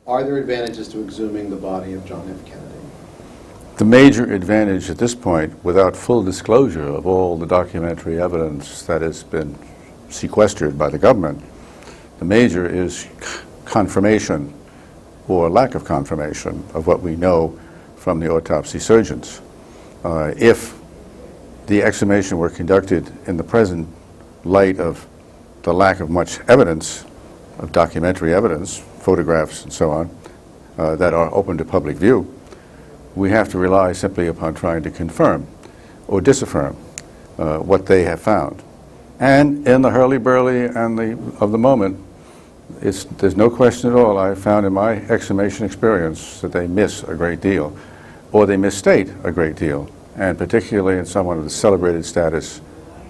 Are there advantages to exhuming the body of John F. Kennedy? The major advantage at this point, without full disclosure of all the documentary evidence that has been sequestered by the government, the major is confirmation or lack of confirmation of what we know from the autopsy surgeons. If the exhumation were conducted in the present light of the lack of much evidence, of documentary evidence, photographs and so on, that are open to public view, we have to rely simply upon trying to confirm or disaffirm what they have found. And in the hurly-burly and of the moment, there's no question at all. I found in my exhumation experience that they miss a great deal, or they misstate a great deal, and particularly in someone of the celebrated status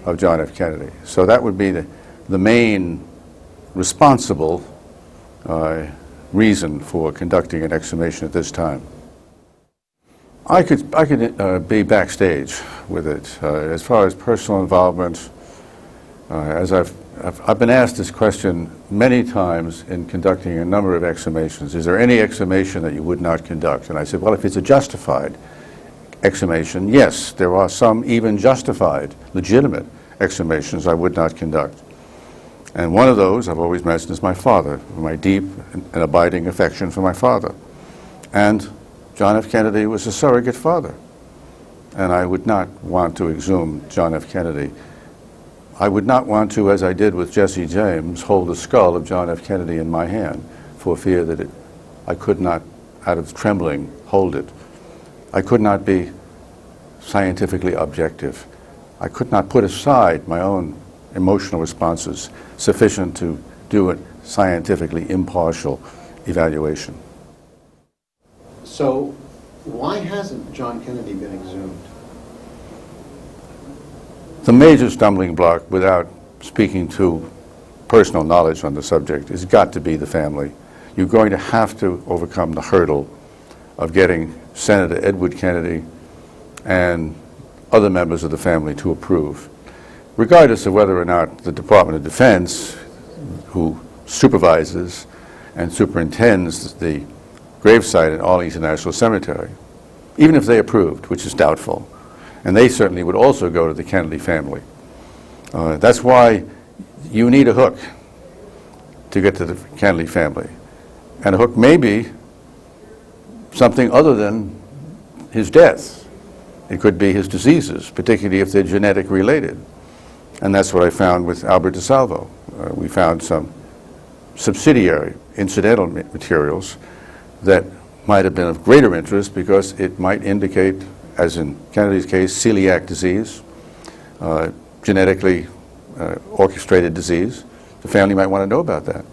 of John F. Kennedy. So that would be the main responsible reason for conducting an exhumation at this time. I could be backstage with it. As far as personal involvement, as I've been asked this question many times in conducting a number of exhumations. Is there any exhumation that you would not conduct? And I said, well, if it's a justified exhumation, yes, there are some even justified, legitimate exhumations I would not conduct. And one of those I've always mentioned is my father, my deep and abiding affection for my father. And John F. Kennedy was a surrogate father. And I would not want to exhume John F. Kennedy. I would not want to, as I did with Jesse James, hold the skull of John F. Kennedy in my hand for fear that I could not, out of trembling, hold it. I could not be scientifically objective. I could not put aside my own emotional responses sufficient to do a scientifically impartial evaluation. So why hasn't John Kennedy been exhumed? The major stumbling block, without speaking to personal knowledge on the subject, has got to be the family. You're going to have to overcome the hurdle of getting Senator Edward Kennedy and other members of the family to approve, regardless of whether or not the Department of Defense, who supervises and superintends the gravesite at Arlington National Cemetery, even if they approved, which is doubtful. And they certainly would also go to the Kennedy family. That's why you need a hook to get to the Kennedy family. And a hook may be something other than his death. It could be his diseases, particularly if they're genetic related. And that's what I found with Albert DeSalvo. We found some subsidiary incidental materials that might have been of greater interest because it might indicate, as in Kennedy's case, celiac disease, genetically orchestrated disease. The family might want to know about that.